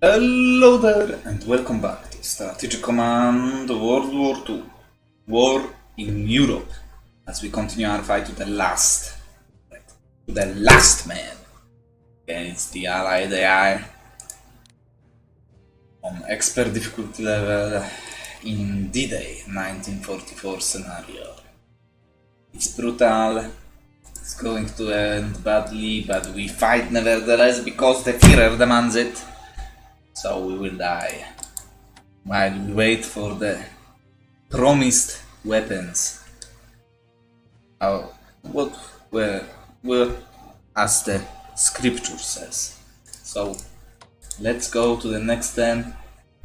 Hello there and welcome back to Strategic Command WWII War in Europe as we continue our fight to the last man against the Allied AI on expert difficulty level in D-Day 1944 scenario. It's brutal, it's going to end badly, but we fight nevertheless because the Führer demands it. So we will die while we wait for the promised weapons. What as the scripture says. So let's go to the next turn.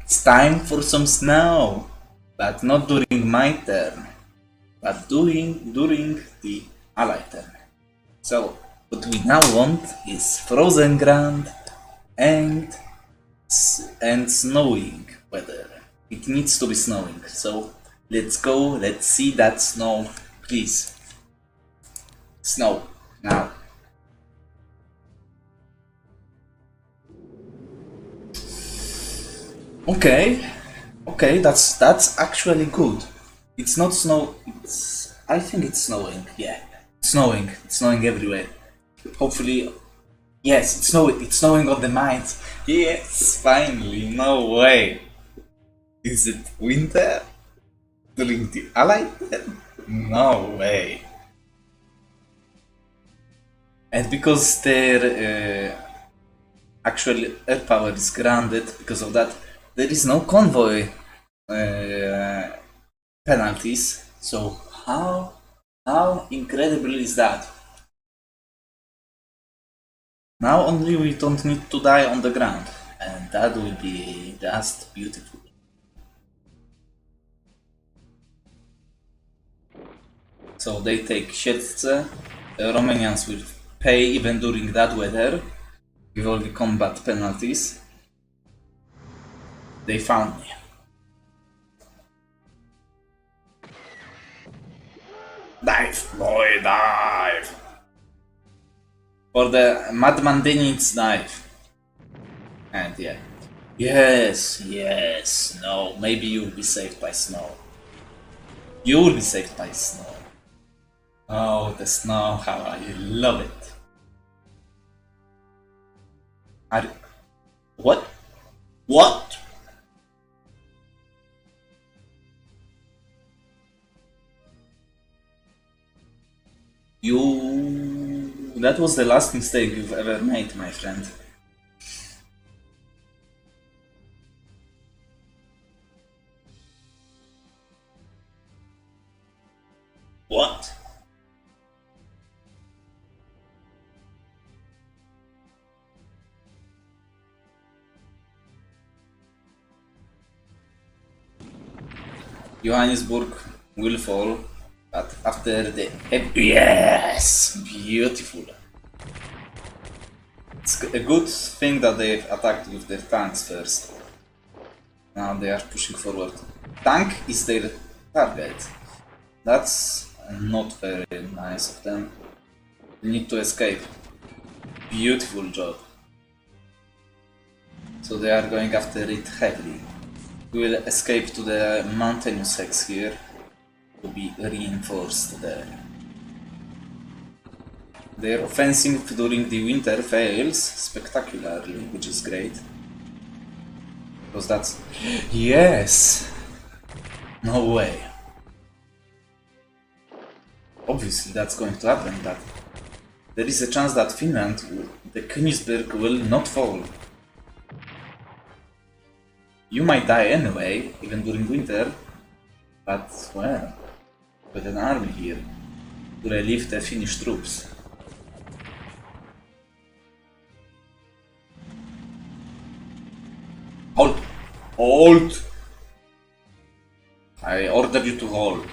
It's time for some snow, but not during my turn, but during the Allied turn. So what we now want is frozen ground and snowing weather. It needs to be snowing, so let's go, let's see that snow, please. Snow, now. Okay, that's actually good. It's not snow, I think it's snowing, yeah. It's snowing everywhere. Hopefully. Yes, it's snowing on the mines. Yes, finally, no way. Is it winter? During the Allied? No way. And because their actual air power is grounded, because of that, there is no convoy penalties. So how incredible is that? Now only we don't need to die on the ground, and that will be just beautiful. So they take Siedlce, the Romanians will pay even during that weather, with all the combat penalties. They found me. Dive, boy, dive! For the Madman needs dive. And yeah. Yes, no, maybe you'll be saved by snow. You will be saved by snow. Oh, the snow, how I love it. What? What? That was the last mistake you've ever made, my friend. What? Johannesburg will fall, but after the... Yes! Beautiful. It's a good thing that they've attacked with their tanks first. Now they are pushing forward. Tank is their target. That's not very nice of them. They need to escape. Beautiful job. So they are going after it heavily. We will escape to the mountainous hex here to be reinforced there. Their offensive during the winter fails spectacularly, which is great. Because that's... Yes! No way. Obviously that's going to happen, but there is a chance that Finland, the Königsberg, will not fall. You might die anyway, even during winter, but well, with an army here to relieve the Finnish troops. Hold! Hold! I order you to hold.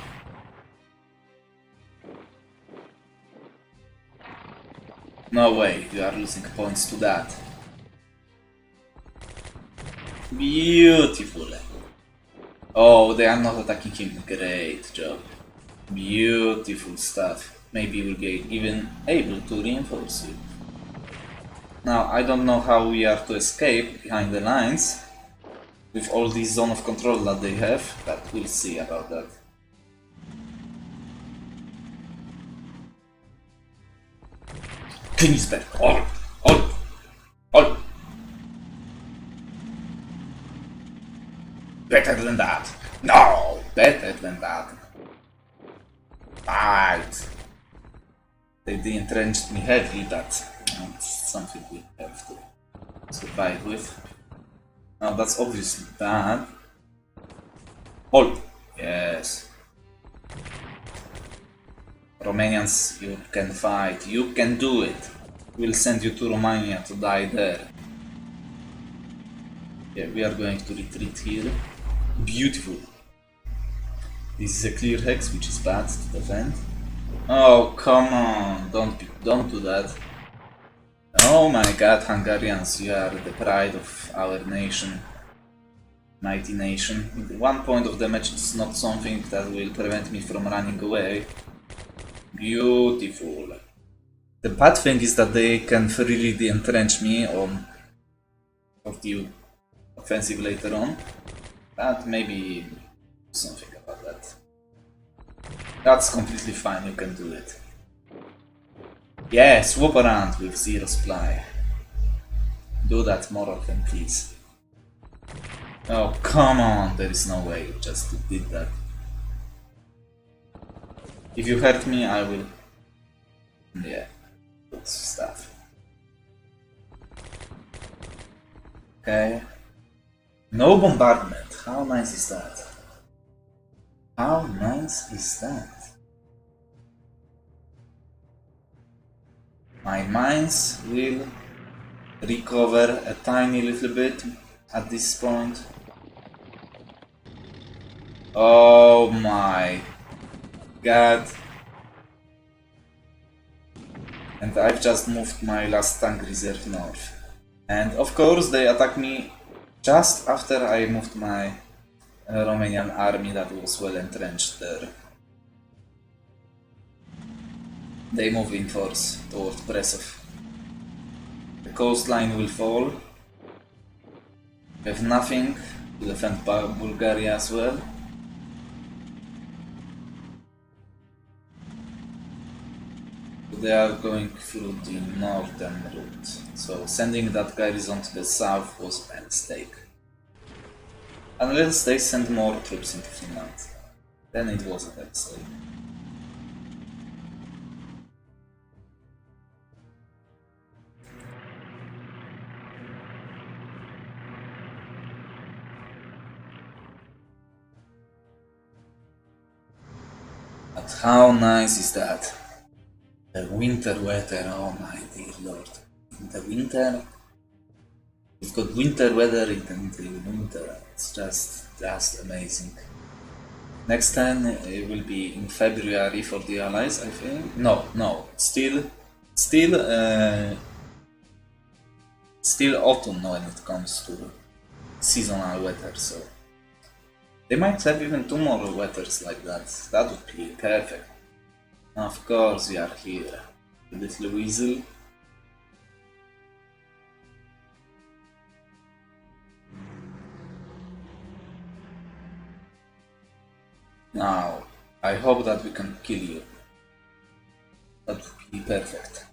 No way, you are losing points to that. Beautiful. Oh, they are not attacking him. Great job. Beautiful stuff. Maybe we'll be even able to reinforce you. Now, I don't know how we are to escape behind the lines with all this zone of control that they have, but we'll see about that. Königsberg, hold! Better than that! No! Better than that! Right! They entrenched me heavily, but it's something we have to survive with. Now that's obviously bad. Hold! Yes. Romanians, you can fight, you can do it. We'll send you to Romania to die there. Yeah, we are going to retreat here. Beautiful. This is a clear hex, which is bad to defend. Oh, come on, don't do that. Oh my god, Hungarians, you are the pride of our nation. Mighty nation. 1 point of damage is not something that will prevent me from running away. Beautiful. The bad thing is that they can freely de-entrench me on the offensive later on. But maybe something about that. That's completely fine, you can do it. Yeah, swoop around with 0 supply. Do that more often, please. Oh, come on, there is no way you just did that. If you hurt me, I will... Yeah, good stuff. Okay. No bombardment, how nice is that? How nice is that? My mines will recover a tiny little bit at this point. Oh my god. And I've just moved my last tank reserve north. And of course they attack me just after I moved my Romanian army that was well entrenched there. They move in force toward Brezov. The coastline will fall. We have nothing to defend Bulgaria as well. They are going through the northern route, so sending that garrison to the south was a mistake. Unless they send more troops into Finland, then it wasn't a mistake. But how nice is that? The winter weather, oh my dear lord. In the winter, we've got winter weather in the winter. It's just amazing. Next time it will be in February for the Allies, I think. No, still autumn when it comes to seasonal weather. So they might have even 2 more weathers like that. That would be perfect. Of course we are here, little weasel. Now, I hope that we can kill you. That would be perfect.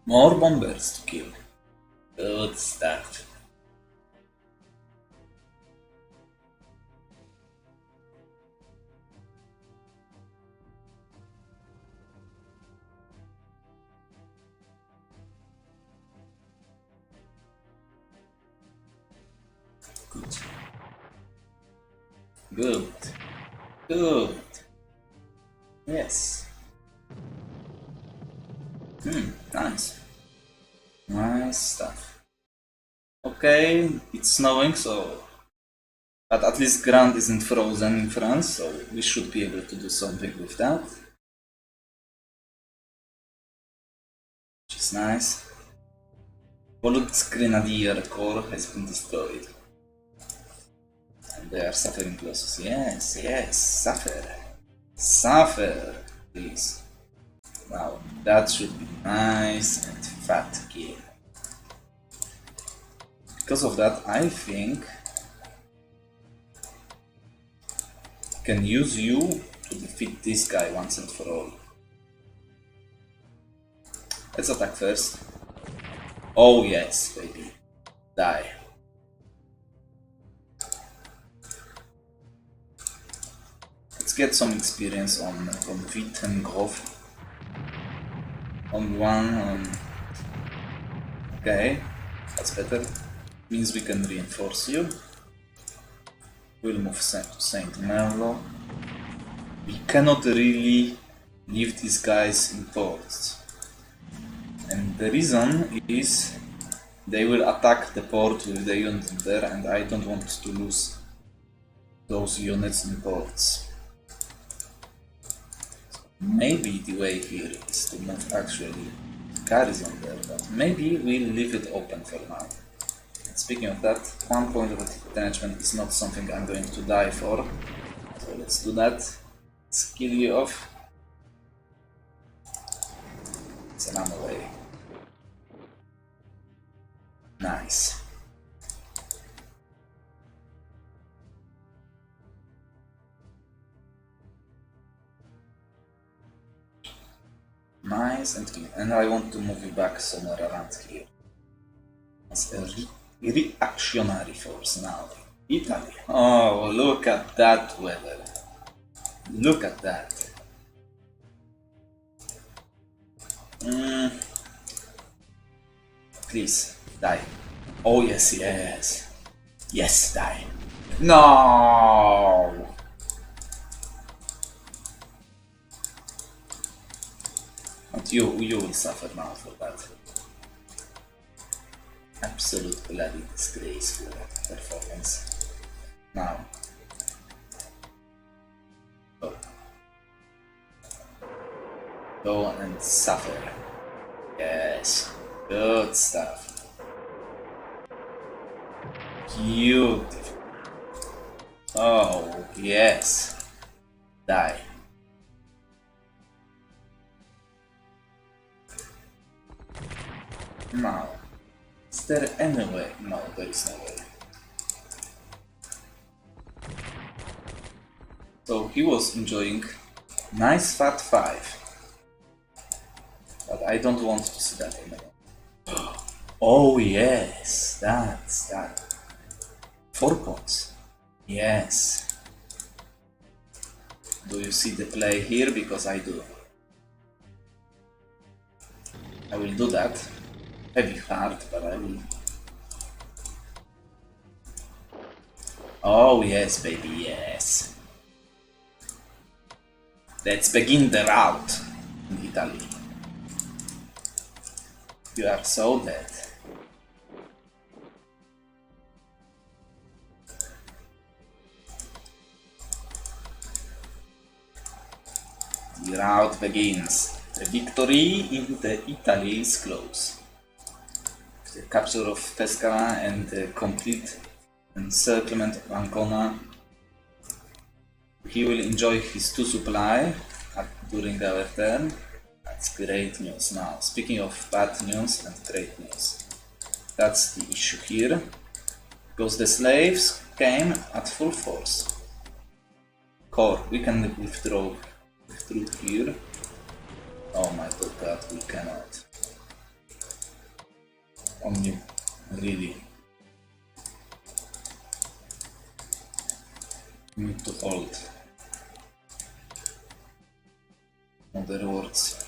More bombers to kill. Good stuff. Good. Good. Good. Yes. Nice. Nice stuff. Okay, it's snowing, so... But at least ground isn't frozen in France, so we should be able to do something with that. Which is nice. Volut's Grenadier Corps has been destroyed. They are suffering losses. Yes, yes, suffer. Suffer, please. Now, that should be nice and fat kill. Because of that, I think I can use you to defeat this guy once and for all. Let's attack first. Oh yes, baby. Die. Let's get some experience on Wittengrove. On one, okay, that's better. Means we can reinforce you. We'll move to Saint Merlo. We cannot really leave these guys in ports. And the reason is they will attack the port with the unit there, and I don't want to lose those units in ports. Maybe the way here is to move actually garrison there, but maybe we'll leave it open for now. And speaking of that, 1 point of attachment is not something I'm going to die for, so let's do that. Let's kill you off. It's an ammo away. Nice. Nice and clean. And I want to move you back somewhere around here. As a reactionary force now. Italy. Oh, look at that weather. Look at that. Please, die. Oh yes, yes. Yes, die. No! But you will suffer now for that. Absolute bloody disgrace for that performance. Now. Go. Go and suffer. Yes. Good stuff. Beautiful. Oh, yes. Die. Now, is there any way? No, there is no way. So he was enjoying nice fat 5. But I don't want to see that anymore. Oh yes, that's that. 4 points. Yes. Do you see the play here? Because I do. I will do that. Heavy heart, but I will. Oh yes, baby, yes. Let's begin the route in Italy. You are so dead. The route begins. The victory in the Italy is close. The capture of Pescara and the complete encirclement of Ancona. He will enjoy his 2 supply during our turn. That's great news. Now, speaking of bad news and great news, that's the issue here, because the slaves came at full force. Core, we can withdraw here. Oh my god, we cannot. Only really need to hold. Other words,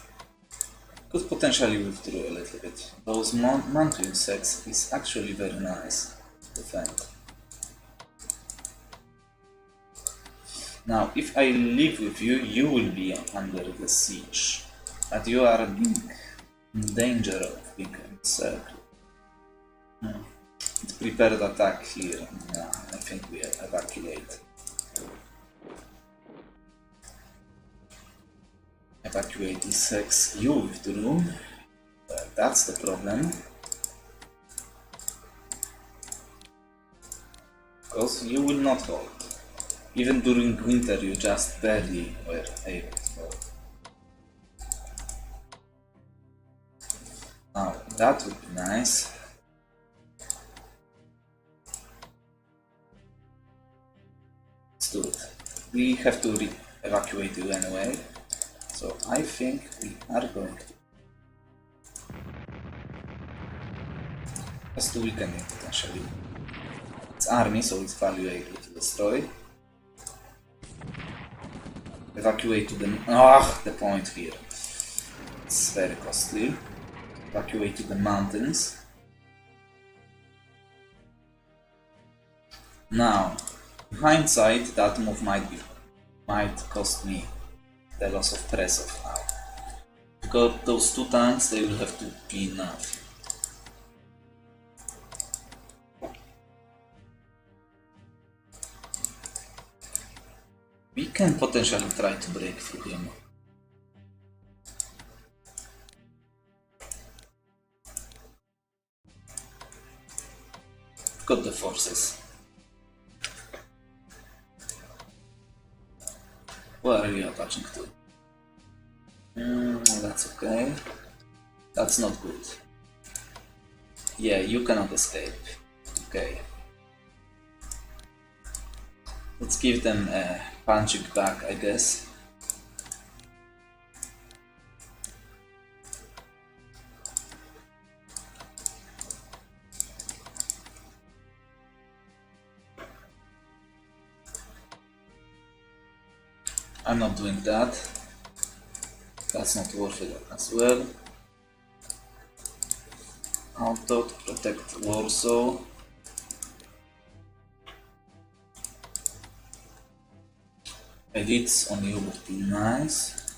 could potentially withdraw a little bit. Those mantle insects is actually very nice to defend. Now, if I live with you, you will be under the siege, but you are in danger of being encircled. Prepared attack here. Yeah, I think we evacuate. Evacuate E6. You withdrew. That's the problem. Because you will not hold. Even during winter, you just barely were able to hold. Now, that would be nice. Let's do it. We have to evacuate you anyway. So I think we are going to. Just to weaken it potentially. It's army, so it's valuable to destroy. Evacuate to the... the point here. It's very costly. Evacuate to the mountains. Now, in hindsight, that move might cost me the loss of Presov now. Because those 2 tanks, they will have to be enough. We can potentially try to break through him. Got the forces. Where are you attaching to? That's okay. That's not good. Yeah, you cannot escape. Okay. Let's give them a punching back, I guess. I'm not doing that. That's not worth it as well. Auto to protect Warsaw. Elites on you would be nice.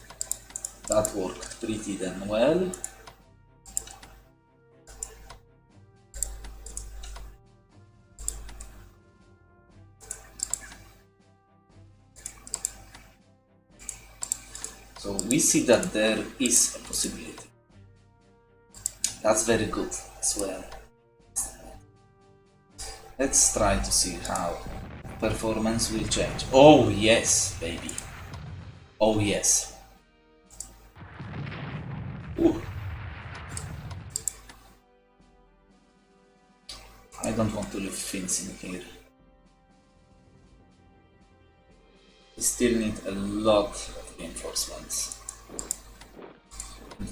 That worked pretty damn well. So we see that there is a possibility. That's very good as well. Let's try to see how performance will change. Oh yes, baby. Oh yes. Ooh. I don't want to leave things in here. We still need a lot of reinforcements.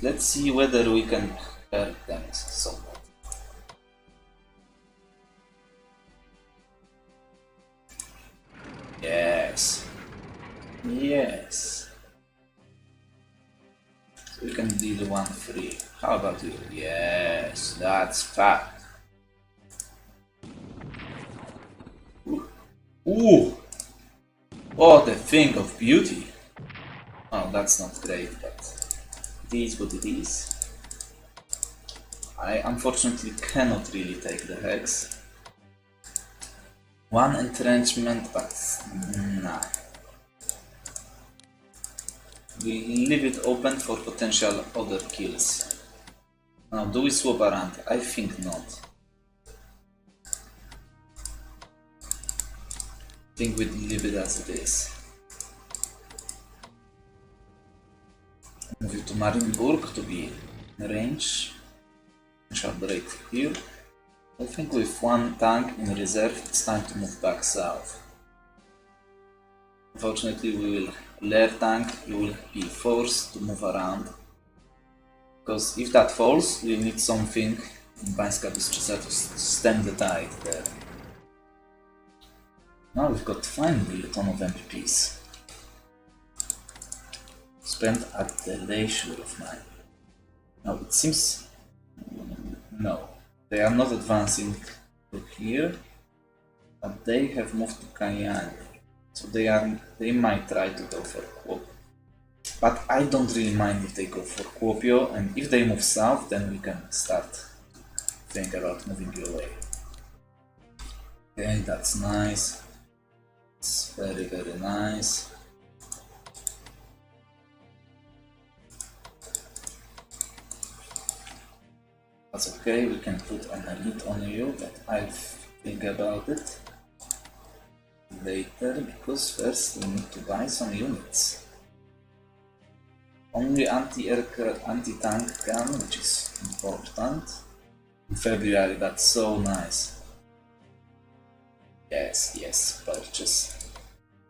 Let's see whether we can hurt them somewhat. Yes. Yes. So we can deal 1 free. How about you? Yes, that's fat. Ooh. Ooh. Oh, the thing of beauty. Oh, that's not great, but it is what it is. I unfortunately cannot really take the hex. 1 entrenchment, but nah. We leave it open for potential other kills. Now, do we swap around? I think not. I think we leave it as it is. Move it to Marienburg to be in range. We shall break here. I think with 1 tank in reserve, it's time to move back south. Unfortunately, we will lair tank, you will be forced to move around. Because if that falls, we need something in Bańska Bystrzyca to stem the tide there. Now we've got finally a ton of MPPs. Spent at the leisure of mine. Now it seems... no. They are not advancing to here, but they have moved to Kayani. So they might try to go for Kuopio. But I don't really mind if they go for Kuopio, and if they move south, then we can start thinking about moving you away. Okay, that's nice. It's very, very nice. That's okay, we can put an elite on you, but I'll think about it. later, because first we need to buy some units. Only anti-aircraft, anti-tank gun, which is important. In February, that's so nice. Yes, yes, purchase.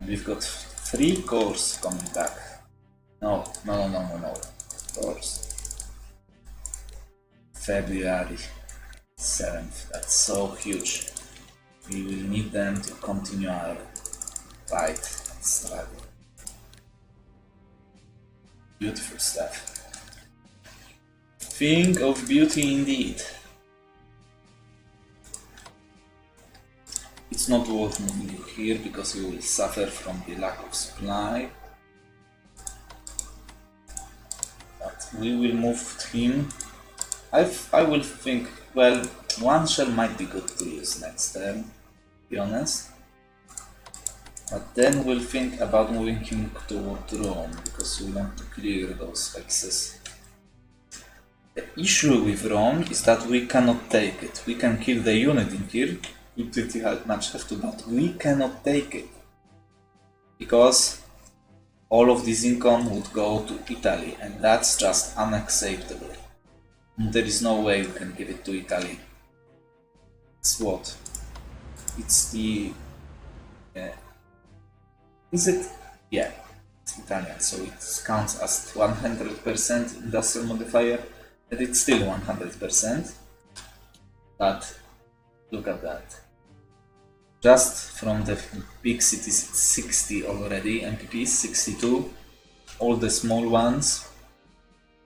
We've got 3 cores coming back. No. Of course. February 7th, that's so huge. We will need them to continue our fight and struggle. Beautiful stuff. Thing of beauty indeed. It's not worth moving you here because you will suffer from the lack of supply. But we will move him. I will think, well, 1 shell might be good to use next turn, to be honest. But then we'll think about moving him toward Rome, because we want to clear those hexes. The issue with Rome is that we cannot take it. We can kill the unit in here, we pretty much have to, but we cannot take it. Because all of this income would go to Italy, and that's just unacceptable. There is no way we can give it to Italy. It's what? It's the... is it? Yeah, it's Italian, so it counts as 100% industrial modifier, and it's still 100%. But look at that. Just from the big cities, it's 60 already, MPPs, 62. All the small ones,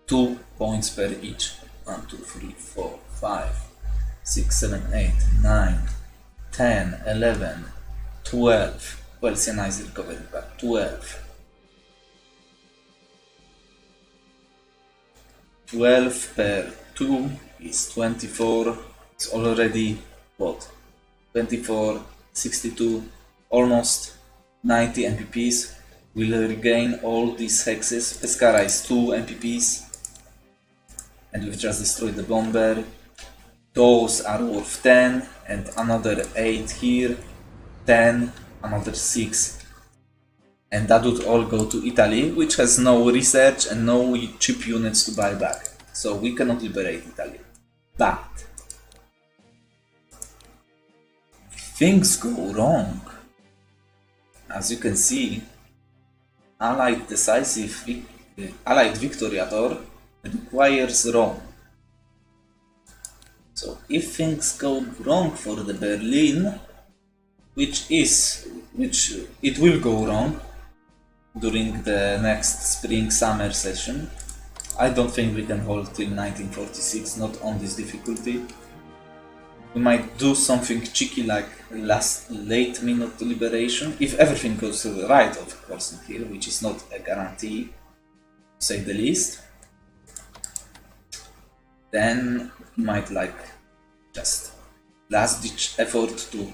2 points per each. 1, 2, 3, 4, 5, 6, 7, 8, 9, 10, 11, 12. Well, Siena is recovering, but 12. 12 per 2 is 24. It's already what? 24, 62, almost 90 MPPs. We'll regain all these hexes. Pescara is 2 MPPs. And we've just destroyed the bomber. Those are worth 10, and another 8 here, 10, another 6. And that would all go to Italy, which has no research and no cheap units to buy back. So we cannot liberate Italy. But things go wrong. As you can see, Allied Victoriator requires Rome. So if things go wrong for the Berlin, which it will go wrong during the next spring-summer session, I don't think we can hold till 1946, not on this difficulty. We might do something cheeky like late minute liberation, if everything goes to the right, of course, in here, which is not a guarantee, to say the least. Then we might like just last ditch effort to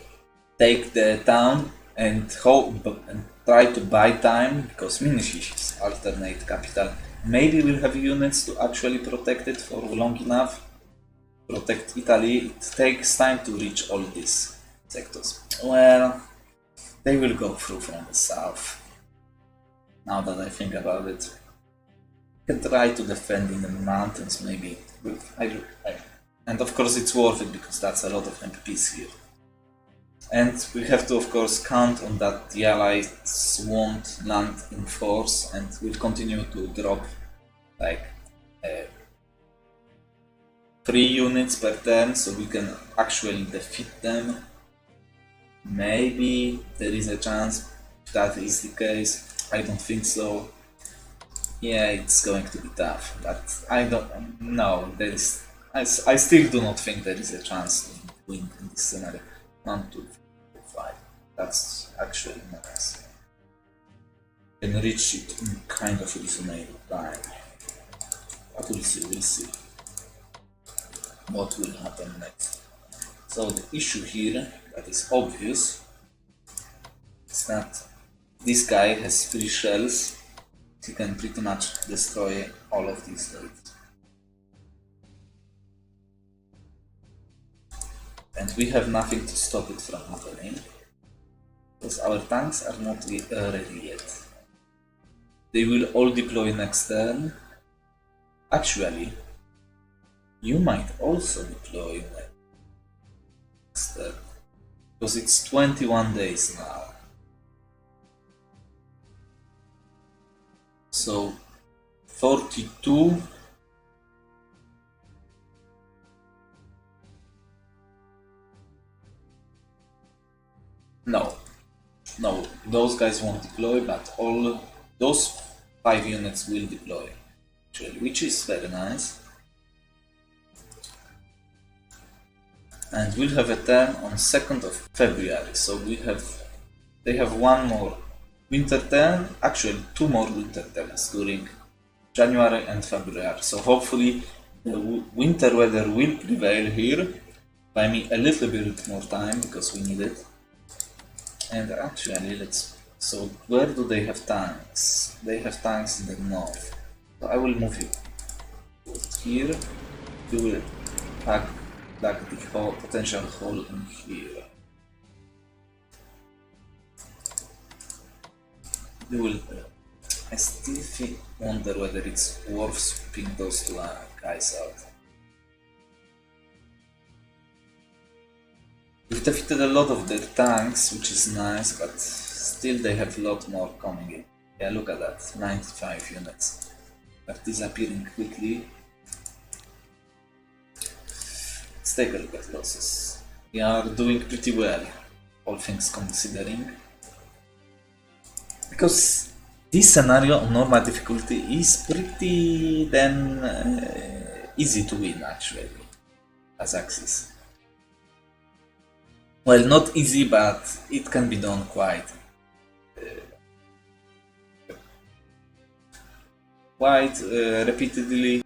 take the town and hope and try to buy time, because Minushish is alternate capital. Maybe we'll have units to actually protect it for long enough. Protect Italy. It takes time to reach all these sectors. Well, they will go through from the south. Now that I think about it, I can try to defend in the mountains, maybe. And of course it's worth it, because that's a lot of MPs here. And we have to, of course, count on that the Allies won't land in force and will continue to drop like 3 units per turn, so we can actually defeat them. Maybe there is a chance if that is the case. I don't think so. Yeah, it's going to be tough, but I don't know. I still do not think there is a chance to win in this scenario. 1, 2, 3, 4, 5. That's actually nice. Can reach it in kind of reasonable time. But we'll see. What will happen next? So the issue here that is obvious is that this guy has 3 shells. He can pretty much destroy all of these guys. And we have nothing to stop it from happening. because our tanks are not ready yet. They will all deploy next turn. Actually, you might also deploy next turn, because it's 21 days now. So 42. No, those guys won't deploy, but all those 5 units will deploy, actually, which is very nice. And we'll have a turn on 2nd of February, so they have one more winter turn, actually 2 more winter turns during January and February, so hopefully the winter weather will prevail here. Buy me a little bit more time because we need it. And actually, so where do they have tanks? They have tanks in the north. So I will move you here. You will pack the potential hole in here. You will. I still wonder whether it's worth sweeping those 2 guys out. We've defeated a lot of their tanks, which is nice, but still they have a lot more coming in. Yeah, look at that, 95 units. They're disappearing quickly. Let's take a look at losses. We are doing pretty well, all things considering. Because this scenario on normal difficulty is pretty easy to win, actually, as Axis. Well, not easy, but it can be done quite repeatedly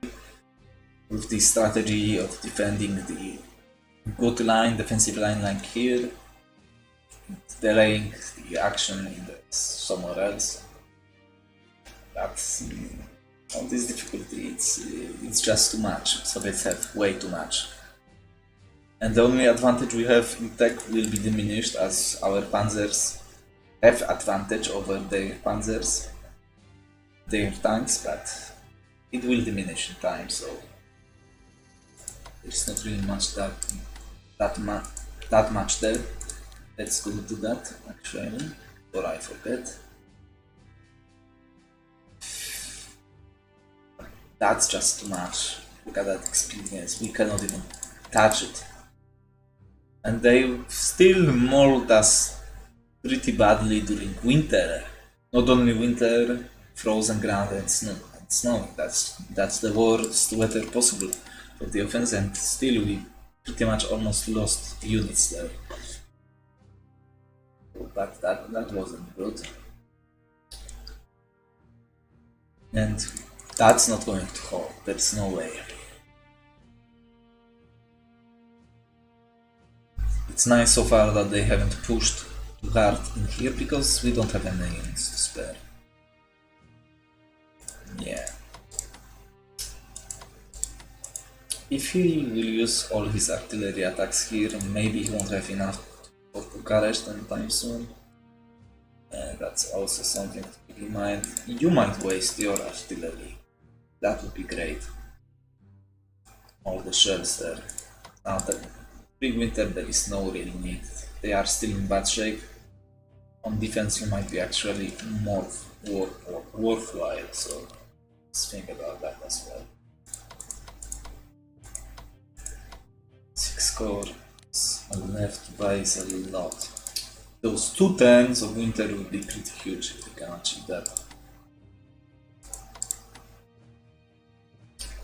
with the strategy of defending the good line, defensive line like here, delaying the action in somewhere else. But on this difficulty, it's just too much. Soviets have way too much. And the only advantage we have in tech will be diminished as our panzers have advantage over their panzers, their tanks, but it will diminish in time, so there's not really much that much there. Let's go do that, actually, or I forget. That's just too much. Look at that experience, we cannot even touch it. And they still mold us pretty badly during winter. Not only winter, frozen ground and snow. That's the worst weather possible for the offense, and still we pretty much almost lost units there. But that wasn't good. And that's not going to hold, there's no way. It's nice so far that they haven't pushed too hard in here because we don't have any units to spare. Yeah. If he will use all his artillery attacks here, maybe he won't have enough for Bucharest anytime soon. And that's also something to keep in mind. You might waste your artillery. That would be great. All the shells there. Now the big winter there is no real need. They are still in bad shape. On defense you might be actually more worthwhile, so let's think about that as well. 6 cores on left to buy is a lot. Those 2 turns of winter would be pretty huge if we can achieve that.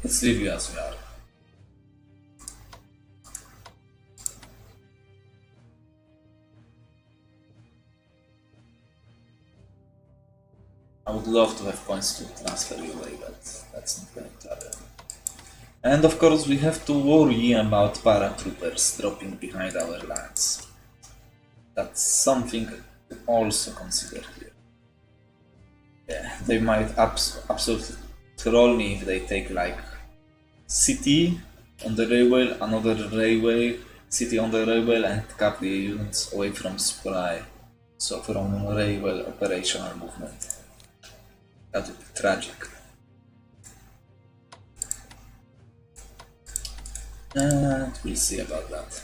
Let's leave you as we are. I would love to have points to transfer you away, but that's not going to happen. And of course we have to worry about paratroopers dropping behind our lines. That's something to also consider here. Yeah, they might absolutely troll me if they take like city on the railway, another railway, city on the railway, and cap the units away from supply. So from well, operational movement. That would be tragic. And we'll see about that.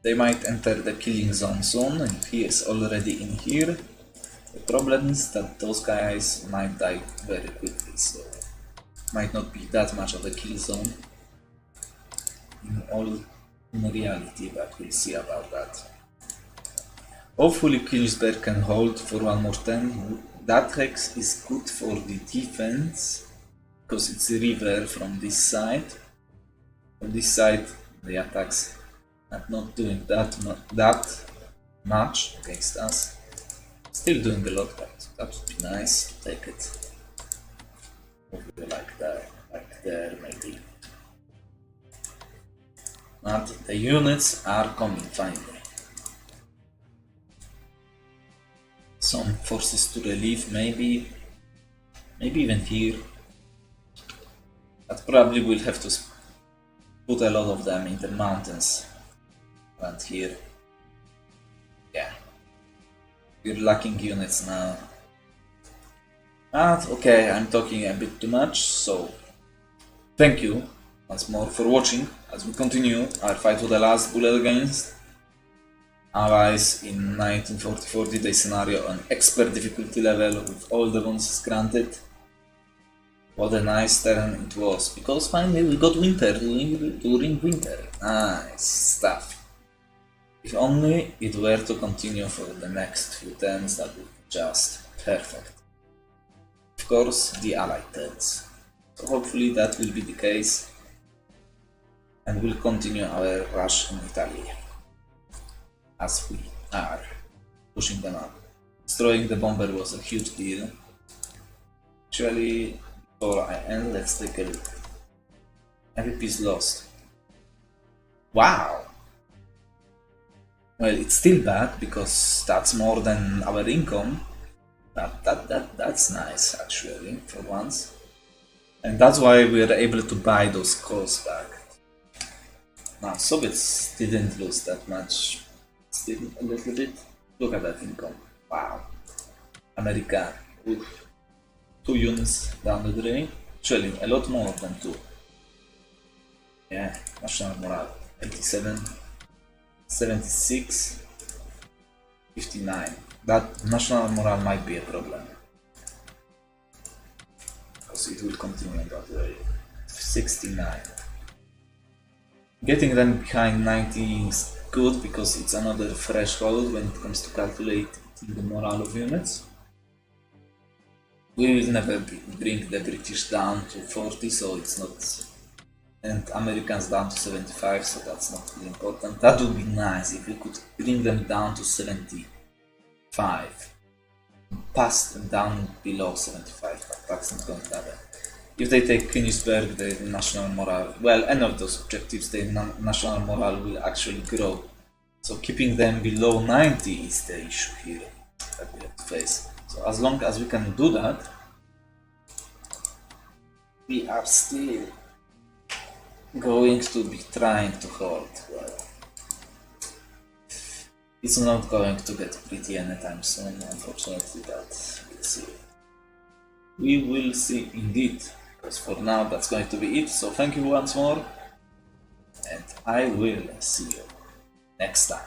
They might enter the killing zone soon, and he is already in here. The problem is that those guys might die very quickly, so might not be that much of a kill zone in reality, but we'll see about that. Hopefully Königsberg can hold for one more turn. That hex is good for the defense, because it's a river from this side. From this side, the attacks are not doing that much against us. Still doing a lot, but that would be nice to take it. Hopefully like there maybe. But the units are coming finally. Some forces to relieve, maybe even here. But probably we'll have to put a lot of them in the mountains around here. Yeah. We're lacking units now. But okay, I'm talking a bit too much, so thank you once more for watching as we continue our fight to the last bullet against allies in 1940 day scenario on expert difficulty level with all the bonuses granted. What a nice turn it was, because finally we got winter during winter. Nice stuff. If only it were to continue for the next few turns, that would be just perfect. Of course, the allied turns. So hopefully that will be the case, and we'll continue our rush in Italy as we are pushing them up. Destroying the bomber was a huge deal. Actually, before I end, let's take a look. Every piece lost. Wow! Well, it's still bad because that's more than our income, but that's nice actually for once, and that's why we are able to buy those cores back. Now Soviets didn't lose that much, still a little bit. Look at that income. Wow. America, oof. 2 units down the drain, actually a lot more than 2. Yeah, national morale 87. 76, 59. That national morale might be a problem, because it will continue that way. 69. Getting them behind 90 is good, because it's another threshold when it comes to calculating the morale of units. We will never bring the British down to 40, so it's not. And Americans down to 75, so that's not really important. That would be nice if we could bring them down to 75. Pass them down below 75, but that's not going to happen. If they take Königsberg, the national morale, well, any of those objectives, the national morale will actually grow. So keeping them below 90 is the issue here that we have to face. So as long as we can do that, we are still going to be trying to hold. Well, it's not going to get pretty anytime soon, unfortunately, but we'll see. We will see indeed, because for now that's going to be it. So thank you once more, and I will see you next time.